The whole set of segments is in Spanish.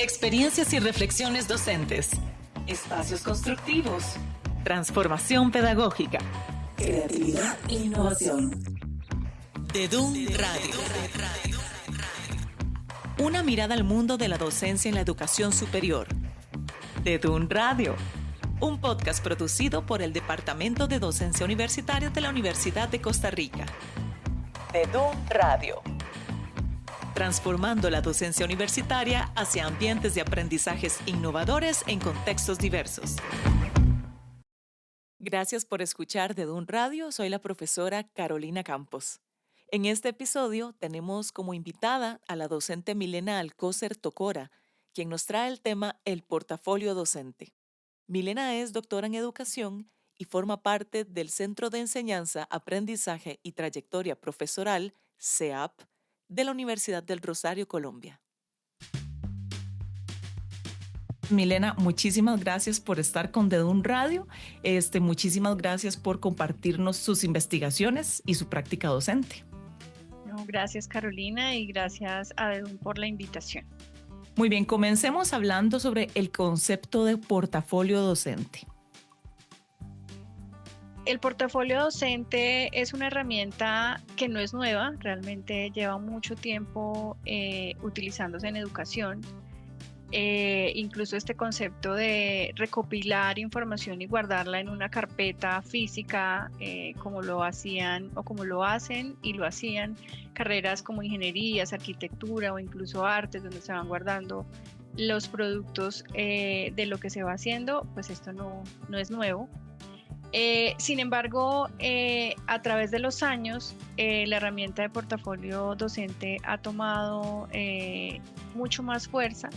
Experiencias y reflexiones docentes. Espacios constructivos. Transformación pedagógica. Creatividad e innovación. DEDUN Radio. Una mirada al mundo de la docencia en la educación superior. DEDUN Radio. Un podcast producido por el Departamento de Docencia Universitaria de la Universidad de Costa Rica. DEDUN Radio. Transformando la docencia universitaria hacia ambientes de aprendizajes innovadores en contextos diversos. Gracias por escuchar DEDUN Radio. Soy la profesora Carolina Campos. En este episodio tenemos como invitada a la docente Milena Alcócer Tocora, quien nos trae el tema El portafolio docente. Milena es doctora en educación y forma parte del Centro de Enseñanza, Aprendizaje y Trayectoria Profesoral, CEAP, de la Universidad del Rosario, Colombia. Milena, muchísimas gracias por estar con DEDUN Radio. Muchísimas gracias por compartirnos sus investigaciones y su práctica docente. No, gracias Carolina y gracias a DEDUN por la invitación. Muy bien, comencemos hablando sobre el concepto de portafolio docente. El portafolio docente es una herramienta que no es nueva, realmente lleva mucho tiempo utilizándose en educación. Incluso este concepto de recopilar información y guardarla en una carpeta física, como lo hacían o como lo hacen y lo hacían carreras como ingenierías, arquitectura o incluso artes, donde se van guardando los productos de lo que se va haciendo, pues esto no es nuevo. Sin embargo, a través de los años, la herramienta de portafolio docente ha tomado mucho más fuerza,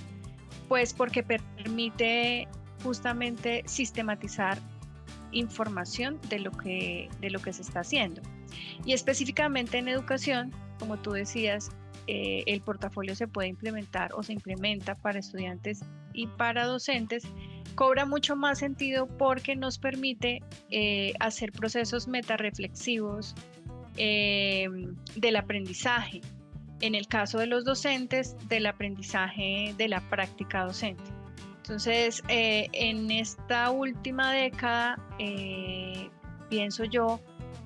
pues porque permite justamente sistematizar información de lo que se está haciendo. Y específicamente en educación, como tú decías, el portafolio se puede implementar o se implementa para estudiantes y para docentes. Cobra mucho más sentido porque nos permite hacer procesos metarreflexivos del aprendizaje. En el caso de los docentes, del aprendizaje de la práctica docente. Entonces, en esta última década, pienso yo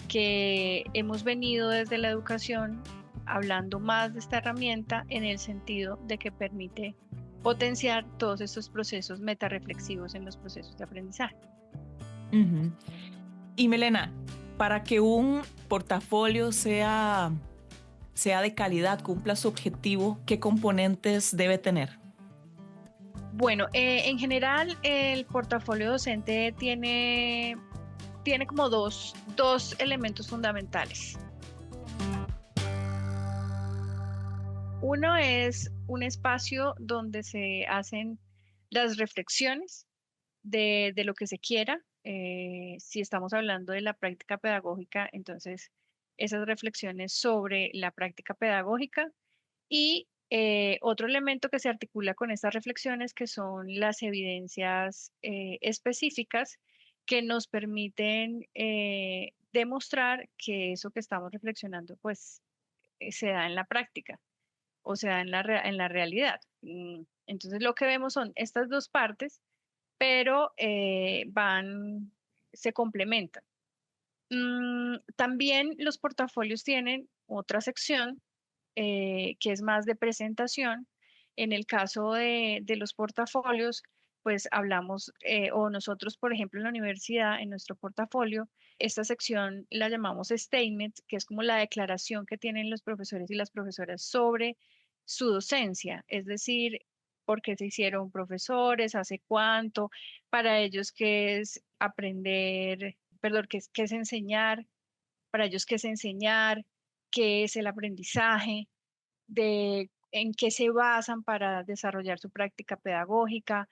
que hemos venido desde la educación hablando más de esta herramienta en el sentido de que permite potenciar todos estos procesos metarreflexivos en los procesos de aprendizaje. Uh-huh. Y Milena, para que un portafolio sea de calidad, cumpla su objetivo, ¿qué componentes debe tener? Bueno, en general el portafolio docente tiene como dos elementos fundamentales. Uno es un espacio donde se hacen las reflexiones de lo que se quiera. Si estamos hablando de la práctica pedagógica, entonces esas reflexiones sobre la práctica pedagógica y otro elemento que se articula con estas reflexiones que son las evidencias específicas que nos permiten demostrar que eso que estamos reflexionando pues se da en la práctica o se da en la realidad. Entonces lo que vemos son estas dos partes, pero se complementan. También los portafolios tienen otra sección que es más de presentación. En el caso de los portafolios, pues hablamos, o nosotros, por ejemplo, en la universidad, en nuestro portafolio, esta sección la llamamos statement, que es como la declaración que tienen los profesores y las profesoras sobre su docencia, es decir, por qué se hicieron profesores, hace cuánto, para ellos qué es aprender, perdón, qué es enseñar, para ellos qué es enseñar, qué es el aprendizaje, de en qué se basan para desarrollar su práctica pedagógica,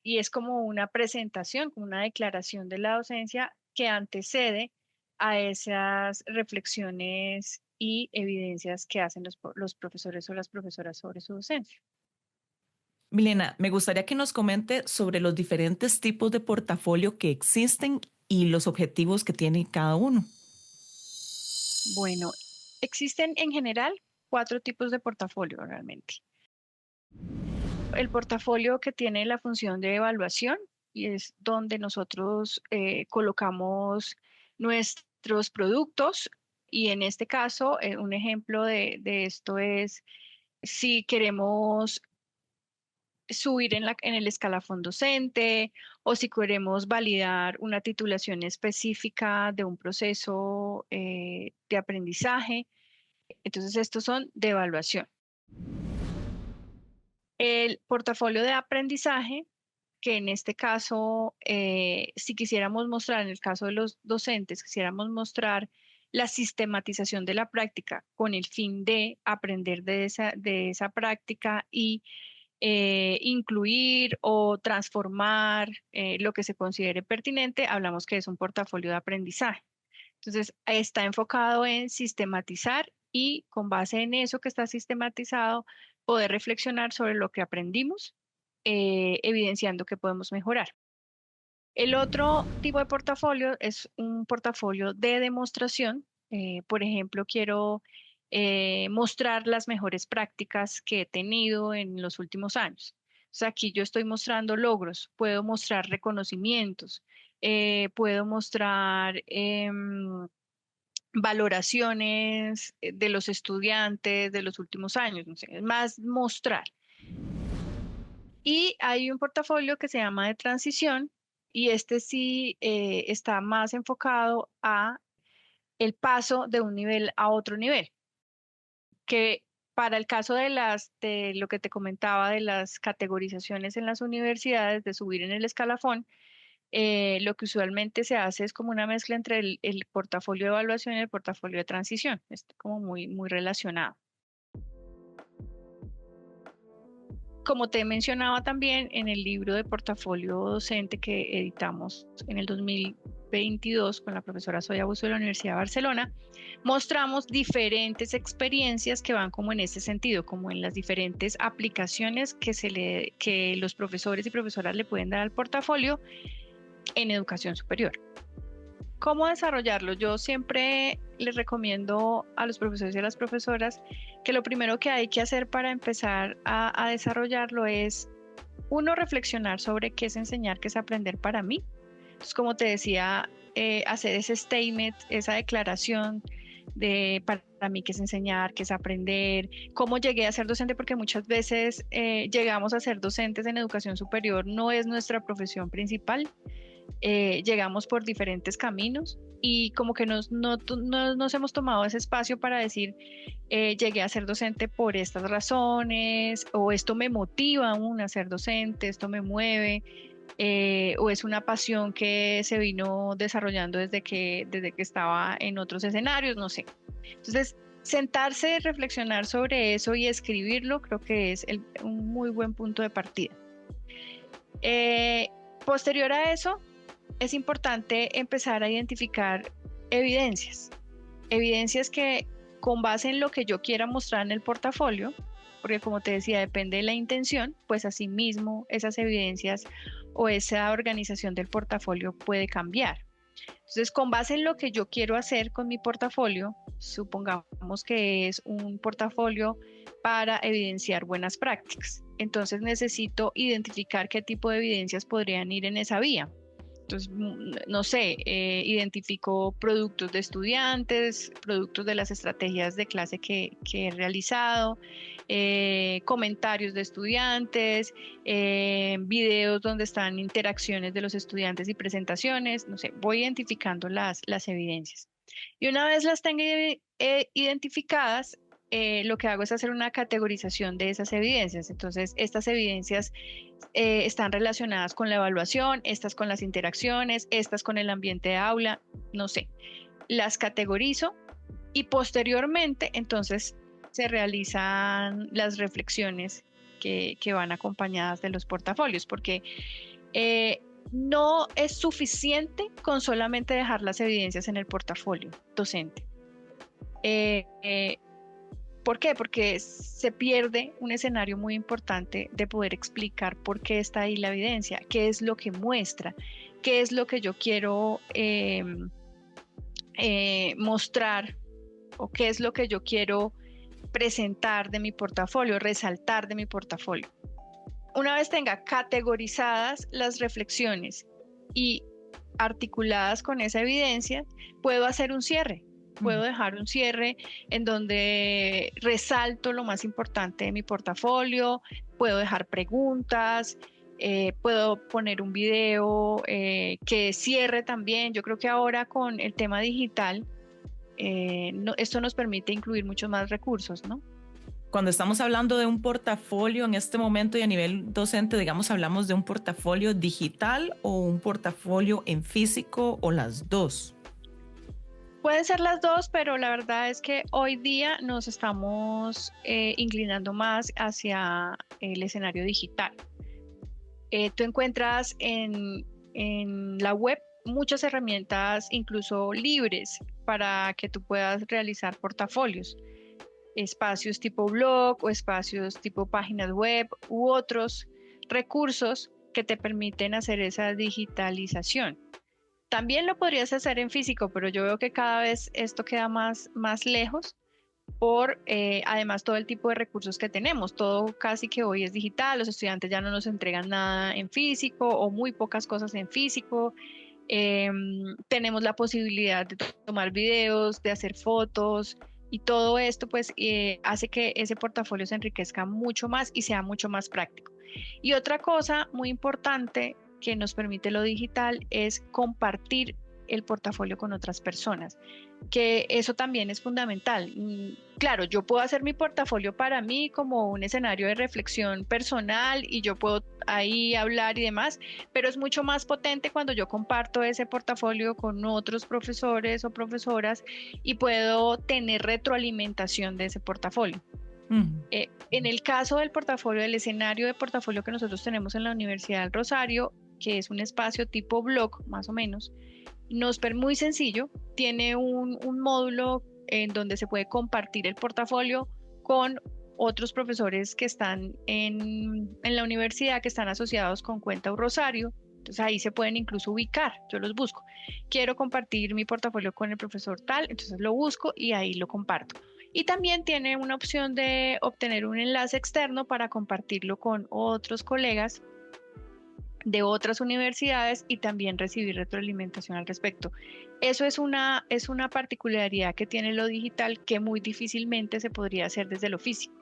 y es como una presentación, como una declaración de la docencia que antecede a esas reflexiones y evidencias que hacen los profesores o las profesoras sobre su docencia. Milena, me gustaría que nos comente sobre los diferentes tipos de portafolio que existen y los objetivos que tiene cada uno. Bueno, existen en general 4 tipos de portafolio realmente. el portafolio que tiene la función de evaluación y es donde nosotros colocamos nuestros productos y en este caso un ejemplo de esto es si queremos subir en el escalafón docente o si queremos validar una titulación específica de un proceso de aprendizaje. Entonces, estos son de evaluación. El portafolio de aprendizaje, que en este caso, si quisiéramos mostrar, en el caso de los docentes, quisiéramos mostrar la sistematización de la práctica con el fin de aprender de esa práctica y incluir o transformar lo que se considere pertinente, hablamos que es un portafolio de aprendizaje. Entonces, está enfocado en sistematizar y con base en eso que está sistematizado, poder reflexionar sobre lo que aprendimos, evidenciando que podemos mejorar. El otro tipo de portafolio es un portafolio de demostración. Por ejemplo, quiero mostrar las mejores prácticas que he tenido en los últimos años. O sea, aquí yo estoy mostrando logros, puedo mostrar reconocimientos, puedo mostrar valoraciones de los estudiantes de los últimos años, no sé, es más mostrar. Y hay un portafolio que se llama de transición y este sí está más enfocado a el paso de un nivel a otro nivel, que para el caso de lo que te comentaba de las categorizaciones en las universidades, de subir en el escalafón, lo que usualmente se hace es como una mezcla entre el portafolio de evaluación y el portafolio de transición, es como muy relacionado. Como te mencionaba también en el libro de portafolio docente que editamos en el 2022 con la profesora Zoya Busto de la Universidad de Barcelona, mostramos diferentes experiencias que van como en ese sentido, como en las diferentes aplicaciones que los profesores y profesoras le pueden dar al portafolio en educación superior. ¿Cómo desarrollarlo? Yo siempre les recomiendo a los profesores y a las profesoras que lo primero que hay que hacer para empezar a desarrollarlo es, uno, reflexionar sobre qué es enseñar, qué es aprender para mí. Entonces, como te decía, hacer ese statement, esa declaración de para mí qué es enseñar, qué es aprender, cómo llegué a ser docente, porque muchas veces llegamos a ser docentes en educación superior, no es nuestra profesión principal, llegamos por diferentes caminos y como que no nos hemos tomado ese espacio para decir, llegué a ser docente por estas razones, o esto me motiva aún a ser docente, esto me mueve, o es una pasión que se vino desarrollando desde que estaba en otros escenarios, no sé. Entonces, sentarse, reflexionar sobre eso y escribirlo, creo que es un muy buen punto de partida. Posterior a eso, es importante empezar a identificar evidencias, evidencias que con base en lo que yo quiera mostrar en el portafolio, porque como te decía, depende de la intención, pues asimismo esas evidencias o esa organización del portafolio puede cambiar. Entonces, con base en lo que yo quiero hacer con mi portafolio, supongamos que es un portafolio para evidenciar buenas prácticas. Entonces, necesito identificar qué tipo de evidencias podrían ir en esa vía. Entonces, no sé, identifico productos de estudiantes, productos de las estrategias de clase que he realizado, comentarios de estudiantes, videos donde están interacciones de los estudiantes y presentaciones, no sé, voy identificando las evidencias. Y una vez las tenga identificadas, lo que hago es hacer una categorización de esas evidencias. Entonces, estas evidencias están relacionadas con la evaluación, estas con las interacciones, estas con el ambiente de aula, no sé. Las categorizo y posteriormente, entonces, se realizan las reflexiones que van acompañadas de los portafolios, porque no es suficiente con solamente dejar las evidencias en el portafolio docente. ¿Por qué? Porque se pierde un escenario muy importante de poder explicar por qué está ahí la evidencia, qué es lo que muestra, qué es lo que yo quiero mostrar o qué es lo que yo quiero presentar de mi portafolio, resaltar de mi portafolio. una vez tenga categorizadas las reflexiones y articuladas con esa evidencia, puedo hacer un cierre. Ujú. Puedo dejar un cierre en donde resalto lo más importante de mi portafolio, puedo dejar preguntas, puedo poner un video que cierre también. Yo creo que ahora con el tema digital, esto nos permite incluir muchos más recursos, ¿no? Cuando estamos hablando de un portafolio en este momento y a nivel docente, digamos, hablamos de un portafolio digital o un portafolio en físico o las dos. Pueden ser las dos, pero la verdad es que hoy día nos estamos inclinando más hacia el escenario digital. Tú encuentras en la web muchas herramientas, incluso libres, para que tú puedas realizar portafolios, espacios tipo blog o espacios tipo páginas web u otros recursos que te permiten hacer esa digitalización. También lo podrías hacer en físico, pero yo veo que cada vez esto queda más lejos por además todo el tipo de recursos que tenemos. Todo casi que hoy es digital, los estudiantes ya no nos entregan nada en físico o muy pocas cosas en físico. Tenemos la posibilidad de tomar videos, de hacer fotos y todo esto pues hace que ese portafolio se enriquezca mucho más y sea mucho más práctico. Y otra cosa muy importante que nos permite lo digital es compartir el portafolio con otras personas, que eso también es fundamental. Claro, yo puedo hacer mi portafolio para mí como un escenario de reflexión personal y yo puedo ahí hablar y demás, pero es mucho más potente cuando yo comparto ese portafolio con otros profesores o profesoras y puedo tener retroalimentación de ese portafolio. Ujú. En el caso del portafolio, del escenario de portafolio que nosotros tenemos en la Universidad del Rosario, que es un espacio tipo blog, más o menos, muy sencillo, tiene un módulo en donde se puede compartir el portafolio con otros profesores que están en la universidad, que están asociados con Cuenta un Rosario. Entonces ahí se pueden incluso ubicar, yo los busco. Quiero compartir mi portafolio con el profesor tal, entonces lo busco y ahí lo comparto. Y también tiene una opción de obtener un enlace externo para compartirlo con otros colegas de otras universidades y también recibir retroalimentación al respecto. Eso es una particularidad que tiene lo digital que muy difícilmente se podría hacer desde lo físico.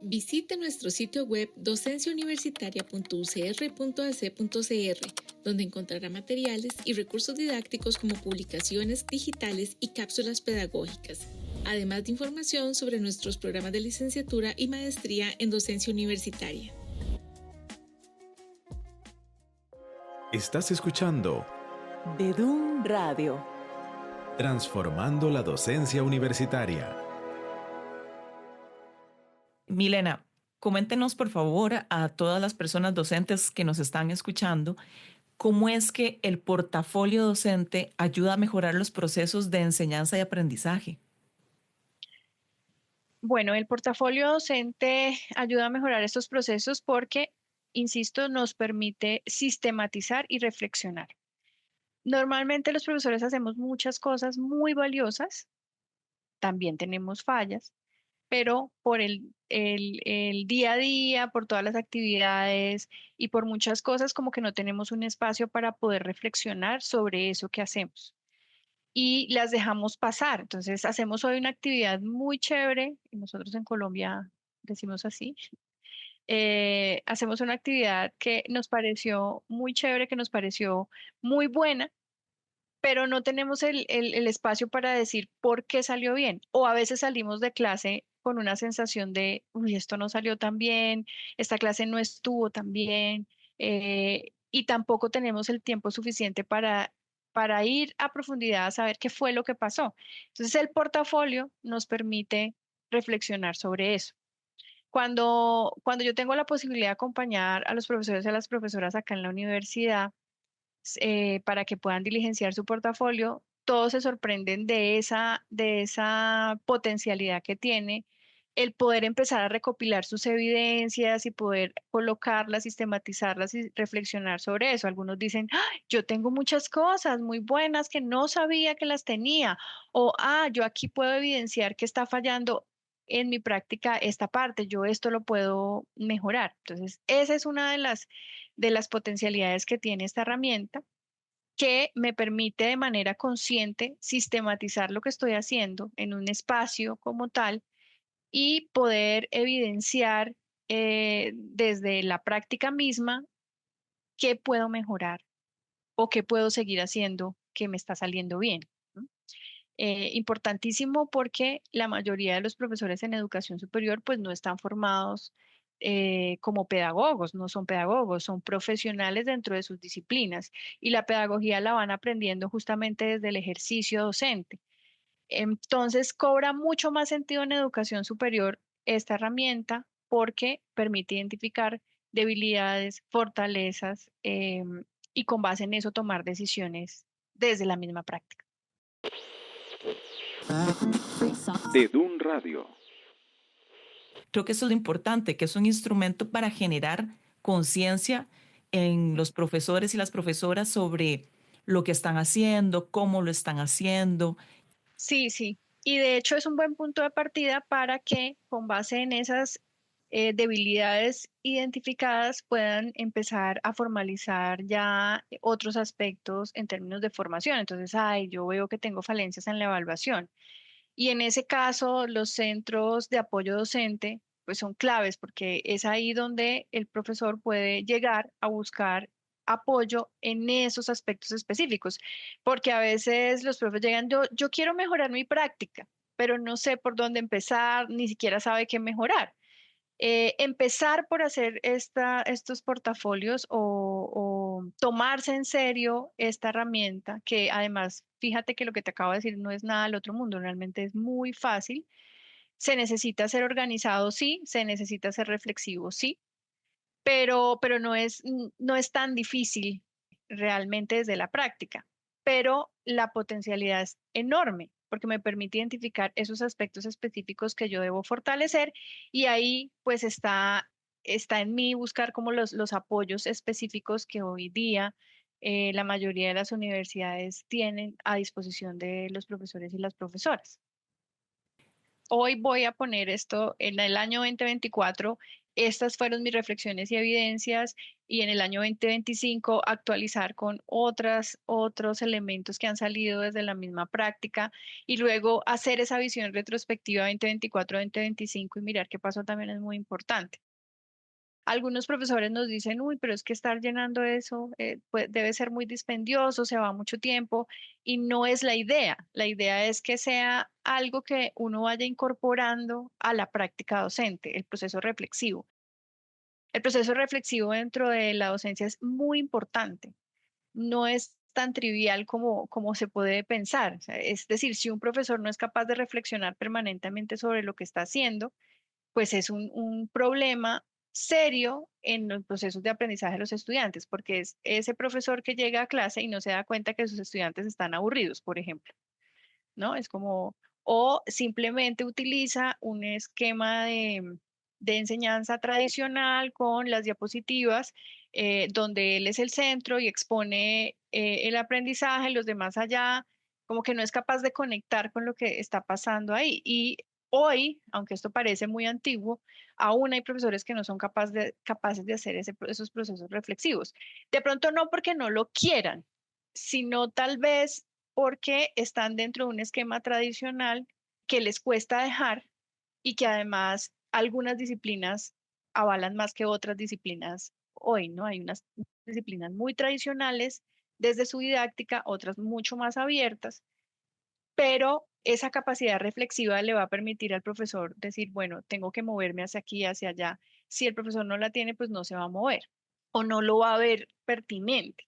Visite nuestro sitio web docenciauniversitaria.ucr.ac.cr, donde encontrará materiales y recursos didácticos como publicaciones digitales y cápsulas pedagógicas, además de información sobre nuestros programas de licenciatura y maestría en docencia universitaria. Estás escuchando Bedún Radio. Transformando la docencia universitaria. Milena, coméntenos por favor a todas las personas docentes que nos están escuchando, cómo es que el portafolio docente ayuda a mejorar los procesos de enseñanza y aprendizaje. Bueno, el portafolio docente ayuda a mejorar estos procesos porque, insisto, nos permite sistematizar y reflexionar. Normalmente los profesores hacemos muchas cosas muy valiosas, también tenemos fallas, pero por el día a día, por todas las actividades y por muchas cosas, como que no tenemos un espacio para poder reflexionar sobre eso que hacemos. Y las dejamos pasar. Entonces, hacemos hoy una actividad muy chévere, y nosotros en Colombia decimos así. Hacemos una actividad que nos pareció muy chévere, que nos pareció muy buena, pero no tenemos el espacio para decir por qué salió bien. O a veces salimos de clase con una sensación de, uy, esto no salió tan bien, esta clase no estuvo tan bien, y tampoco tenemos el tiempo suficiente para ir a profundidad a saber qué fue lo que pasó. Entonces, el portafolio nos permite reflexionar sobre eso. Cuando yo tengo la posibilidad de acompañar a los profesores y a las profesoras acá en la universidad, para que puedan diligenciar su portafolio, todos se sorprenden de esa potencialidad que tiene el poder empezar a recopilar sus evidencias y poder colocarlas, sistematizarlas y reflexionar sobre eso. Algunos dicen, "Ay, yo tengo muchas cosas muy buenas que no sabía que las tenía", o yo aquí puedo evidenciar que está fallando en mi práctica esta parte, yo esto lo puedo mejorar. Entonces, esa es una de las potencialidades que tiene esta herramienta, que me permite de manera consciente sistematizar lo que estoy haciendo en un espacio como tal y poder evidenciar desde la práctica misma qué puedo mejorar o qué puedo seguir haciendo que me está saliendo bien, ¿no? Importantísimo porque la mayoría de los profesores en educación superior pues no están formados como pedagogos, no son pedagogos, son profesionales dentro de sus disciplinas y la pedagogía la van aprendiendo justamente desde el ejercicio docente. Entonces cobra mucho más sentido en educación superior esta herramienta porque permite identificar debilidades, fortalezas, y con base en eso tomar decisiones desde la misma práctica. De Dun Radio. Creo que eso es lo importante, que es un instrumento para generar conciencia en los profesores y las profesoras sobre lo que están haciendo, cómo lo están haciendo. Sí, sí. Y de hecho es un buen punto de partida para que con base en esas debilidades identificadas puedan empezar a formalizar ya otros aspectos en términos de formación. Entonces, yo veo que tengo falencias en la evaluación. Y en ese caso, los centros de apoyo docente pues son claves porque es ahí donde el profesor puede llegar a buscar apoyo en esos aspectos específicos, porque a veces los profes llegan, yo quiero mejorar mi práctica, pero no sé por dónde empezar, ni siquiera sabe qué mejorar. Empezar por hacer estos portafolios o tomarse en serio esta herramienta, que además, fíjate que lo que te acabo de decir no es nada del otro mundo, realmente es muy fácil. Se necesita ser organizado, sí, se necesita ser reflexivo, sí, pero no es tan difícil realmente desde la práctica. Pero la potencialidad es enorme porque me permite identificar esos aspectos específicos que yo debo fortalecer y ahí pues está en mí buscar como los apoyos específicos que hoy día la mayoría de las universidades tienen a disposición de los profesores y las profesoras. Hoy voy a poner esto en el año 2024. Estas fueron mis reflexiones y evidencias y en el año 2025 actualizar con otros elementos que han salido desde la misma práctica y luego hacer esa visión retrospectiva 2024-2025 y mirar qué pasó también es muy importante. Algunos profesores nos dicen, uy, pero es que estar llenando eso debe ser muy dispendioso, se va mucho tiempo y no es la idea. La idea es que sea algo que uno vaya incorporando a la práctica docente, el proceso reflexivo. El proceso reflexivo dentro de la docencia es muy importante. No es tan trivial como se puede pensar. O sea, es decir, si un profesor no es capaz de reflexionar permanentemente sobre lo que está haciendo, pues es un problema serio en los procesos de aprendizaje de los estudiantes, porque es ese profesor que llega a clase y no se da cuenta que sus estudiantes están aburridos, por ejemplo, ¿no? Es como, o simplemente utiliza un esquema de enseñanza tradicional con las diapositivas, donde él es el centro y expone el aprendizaje, los demás allá, como que no es capaz de conectar con lo que está pasando ahí. Y hoy, aunque esto parece muy antiguo, aún hay profesores que no son capaces de hacer esos procesos reflexivos. De pronto no porque no lo quieran, sino tal vez porque están dentro de un esquema tradicional que les cuesta dejar y que además algunas disciplinas avalan más que otras disciplinas hoy, ¿no? Hay unas disciplinas muy tradicionales desde su didáctica, otras mucho más abiertas, pero esa capacidad reflexiva le va a permitir al profesor decir, bueno, tengo que moverme hacia aquí, hacia allá. Si el profesor no la tiene, pues no se va a mover o no lo va a ver pertinente.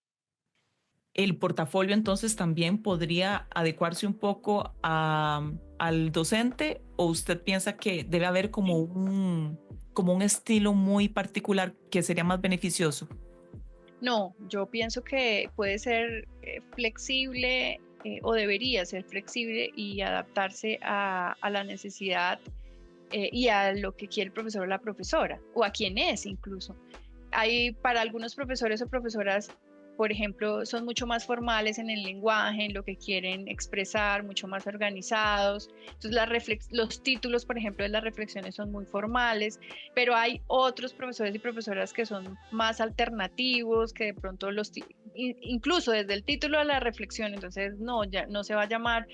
El portafolio entonces también podría adecuarse un poco al docente, o usted piensa que debe haber como un estilo muy particular que sería más beneficioso. No, yo pienso que puede ser flexible o debería ser flexible y adaptarse a la necesidad y a lo que quiere el profesor o la profesora, o a quién es incluso. Hay para algunos profesores o profesoras, por ejemplo, son mucho más formales en el lenguaje, en lo que quieren expresar, mucho más organizados. Entonces, los títulos, por ejemplo, de las reflexiones son muy formales, pero hay otros profesores y profesoras que son más alternativos, que de pronto incluso desde el título de la reflexión, entonces no, ya no se va a llamar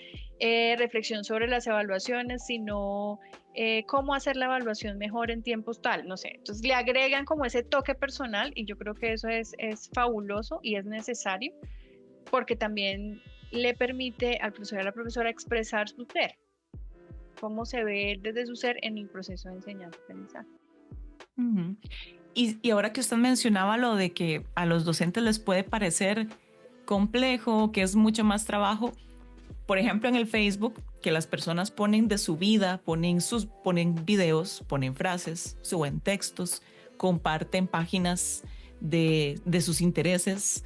reflexión sobre las evaluaciones, sino cómo hacer la evaluación mejor en tiempos tal, no sé. Entonces le agregan como ese toque personal y yo creo que eso es fabuloso y es necesario porque también le permite al profesor y a la profesora expresar su ser, cómo se ve desde su ser en el proceso de enseñanza-aprendizaje. Ujú. Y ahora que usted mencionaba lo de que a los docentes les puede parecer complejo, que es mucho más trabajo, por ejemplo en el Facebook, que las personas ponen de su vida, ponen videos, ponen frases, suben textos, comparten páginas de sus intereses,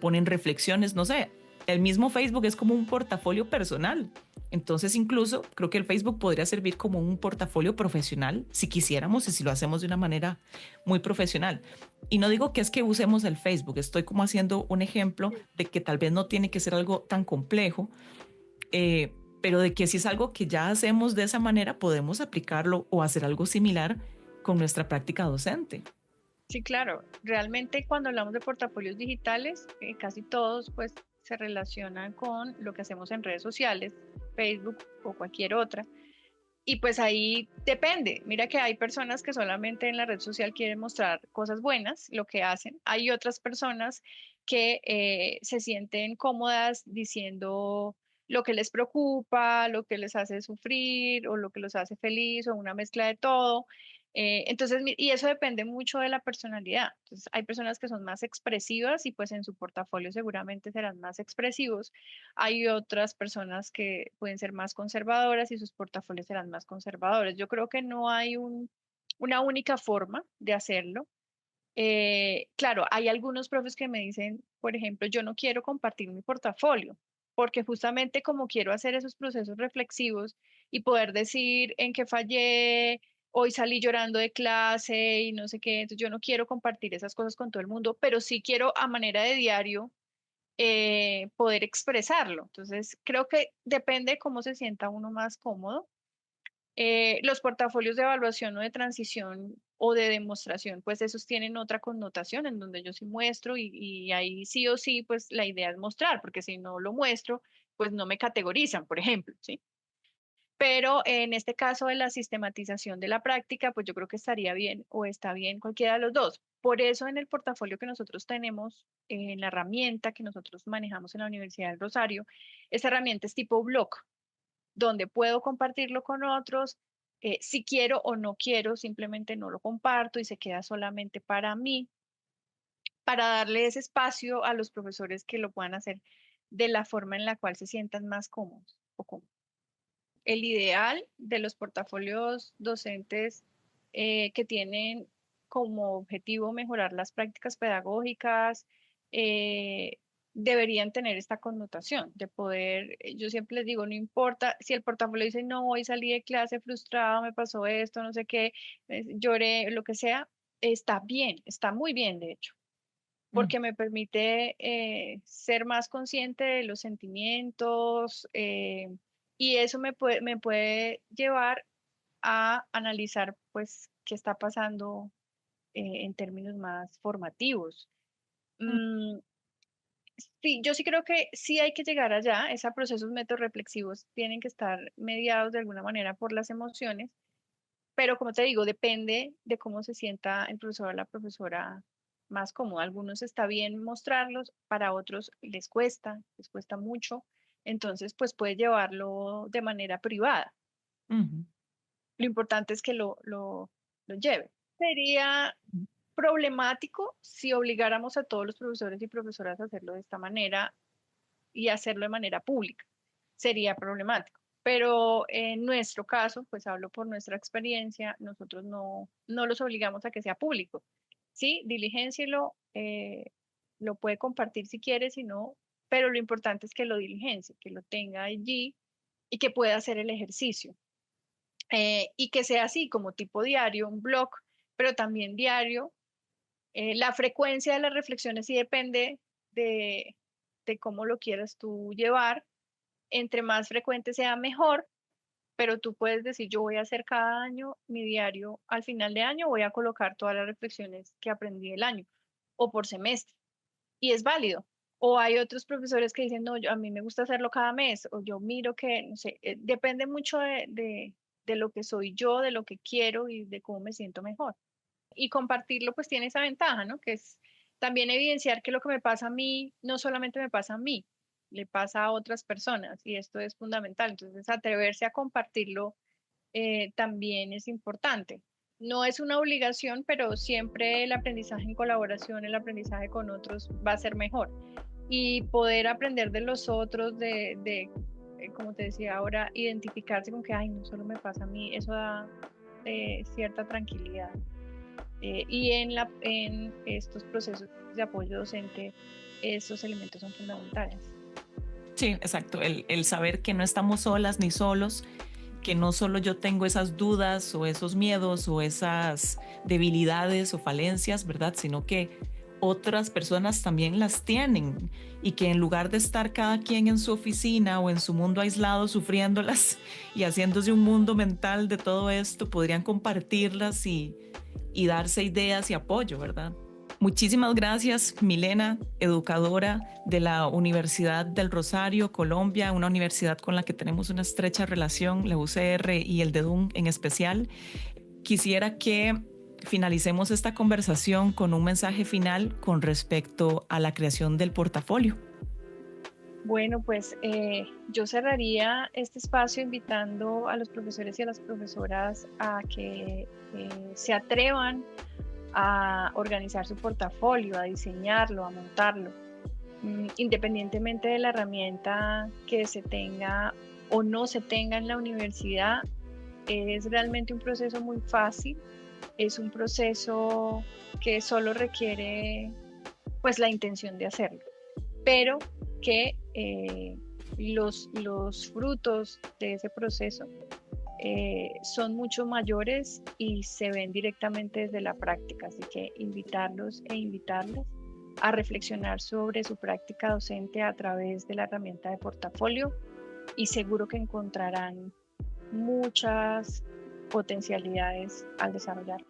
ponen reflexiones, no sé, el mismo Facebook es como un portafolio personal. Entonces incluso creo que el Facebook podría servir como un portafolio profesional si quisiéramos y si lo hacemos de una manera muy profesional. Y no digo que es que usemos el Facebook, estoy como haciendo un ejemplo de que tal vez no tiene que ser algo tan complejo, eh, pero de que si es algo que ya hacemos de esa manera, podemos aplicarlo o hacer algo similar con nuestra práctica docente. Sí, claro. Realmente cuando hablamos de portafolios digitales, casi todos pues se relacionan con lo que hacemos en redes sociales, Facebook o cualquier otra. Y pues ahí depende. Mira que hay personas que solamente en la red social quieren mostrar cosas buenas, lo que hacen. Hay otras personas que se sienten cómodas diciendo lo que les preocupa, lo que les hace sufrir o lo que los hace feliz o una mezcla de todo. Entonces, y eso depende mucho de la personalidad. Entonces, hay personas que son más expresivas y pues en su portafolio seguramente serán más expresivos. Hay otras personas que pueden ser más conservadoras y sus portafolios serán más conservadores. Yo creo que no hay una única forma de hacerlo. Claro, hay algunos profes que me dicen, por ejemplo, yo no quiero compartir mi portafolio, porque justamente como quiero hacer esos procesos reflexivos y poder decir en qué fallé, hoy salí llorando de clase y no sé qué, entonces yo no quiero compartir esas cosas con todo el mundo, pero sí quiero a manera de diario poder expresarlo. Entonces, creo que depende de cómo se sienta uno más cómodo. Los portafolios de evaluación o de transición o de demostración, pues esos tienen otra connotación en donde yo sí muestro y ahí sí o sí, pues la idea es mostrar, porque si no lo muestro, pues no me categorizan, por ejemplo, ¿sí? Pero en este caso de la sistematización de la práctica, pues yo creo que estaría bien o está bien cualquiera de los dos. Por eso en el portafolio que nosotros tenemos, en la herramienta que nosotros manejamos en la Universidad del Rosario, esta herramienta es tipo blog, donde puedo compartirlo con otros. Si quiero o no quiero, simplemente no lo comparto y se queda solamente para mí, para darle ese espacio a los profesores que lo puedan hacer de la forma en la cual se sientan más cómodos o cómodos. El ideal de los portafolios docentes que tienen como objetivo mejorar las prácticas pedagógicas, eh, deberían tener esta connotación de poder, yo siempre les digo, no importa si el portafolio dice, no, hoy salí de clase frustrado, me pasó esto, no sé qué, lloré, lo que sea, está bien, está muy bien, de hecho, Mm. porque me permite ser más consciente de los sentimientos y eso me puede llevar a analizar pues qué está pasando en términos más formativos. Mm, sí, yo sí creo que sí hay que llegar allá, esos procesos metorreflexivos tienen que estar mediados de alguna manera por las emociones, pero como te digo, depende de cómo se sienta el profesor o la profesora más cómodo. A algunos está bien mostrarlos, para otros les cuesta mucho. Entonces, pues puede llevarlo de manera privada. Ujú. Lo importante es que lo lleve. Sería problemático si obligáramos a todos los profesores y profesoras a hacerlo de esta manera y hacerlo de manera pública. Sería problemático. Pero en nuestro caso, pues hablo por nuestra experiencia, nosotros no los obligamos a que sea público. Sí, diligéncielo, lo puede compartir si quiere, si no, pero lo importante es que lo diligencie, que lo tenga allí y que pueda hacer el ejercicio. y que sea así como tipo diario, un blog, pero también diario. La frecuencia de las reflexiones sí depende de, de cómo lo quieras tú llevar. Entre más frecuente sea, mejor, pero tú puedes decir, yo voy a hacer cada año mi diario, al final de año voy a colocar todas las reflexiones que aprendí el año o por semestre, y es válido. O hay otros profesores que dicen, no, a mí me gusta hacerlo cada mes, o yo miro que, no sé, depende mucho de lo que soy yo, de lo que quiero y de cómo me siento mejor. Y compartirlo pues tiene esa ventaja, ¿no? Que es también evidenciar que lo que me pasa a mí no solamente me pasa a mí, le pasa a otras personas y esto es fundamental. Entonces, atreverse a compartirlo también es importante. No es una obligación, pero siempre el aprendizaje en colaboración, el aprendizaje con otros va a ser mejor. Y poder aprender de los otros, como te decía ahora, identificarse con que, ay, no solo me pasa a mí, eso da cierta tranquilidad. Y en estos procesos de apoyo docente, esos elementos son fundamentales. Sí, exacto. El saber que no estamos solas ni solos, que no solo yo tengo esas dudas o esos miedos o esas debilidades o falencias, ¿verdad? Sino que otras personas también las tienen y que en lugar de estar cada quien en su oficina o en su mundo aislado sufriéndolas y haciéndose un mundo mental de todo esto, podrían compartirlas y darse ideas y apoyo, ¿verdad? Muchísimas gracias, Milena, educadora de la Universidad del Rosario, Colombia, una universidad con la que tenemos una estrecha relación, la UCR y el DEDUM en especial. Quisiera que finalicemos esta conversación con un mensaje final con respecto a la creación del portafolio. Bueno, pues yo cerraría este espacio invitando a los profesores y a las profesoras a que se atrevan a organizar su portafolio, a diseñarlo, a montarlo, independientemente de la herramienta que se tenga o no se tenga en la universidad. Es realmente un proceso muy fácil, es un proceso que solo requiere pues la intención de hacerlo, pero que los frutos de ese proceso son mucho mayores y se ven directamente desde la práctica, así que invitarlos e invitarlas a reflexionar sobre su práctica docente a través de la herramienta de portafolio y seguro que encontrarán muchas potencialidades al desarrollarlo.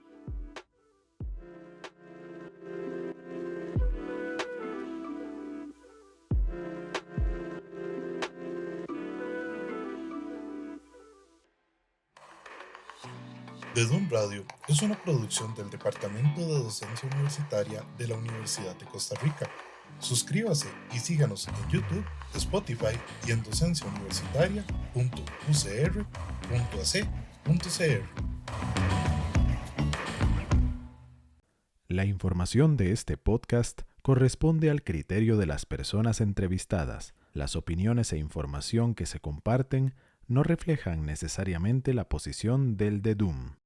DEDUM Radio es una producción del Departamento de Docencia Universitaria de la Universidad de Costa Rica. Suscríbase y síganos en YouTube, Spotify y en docenciauniversitaria.ucr.ac.cr. La información de este podcast corresponde al criterio de las personas entrevistadas. Las opiniones e información que se comparten no reflejan necesariamente la posición del DEDUM.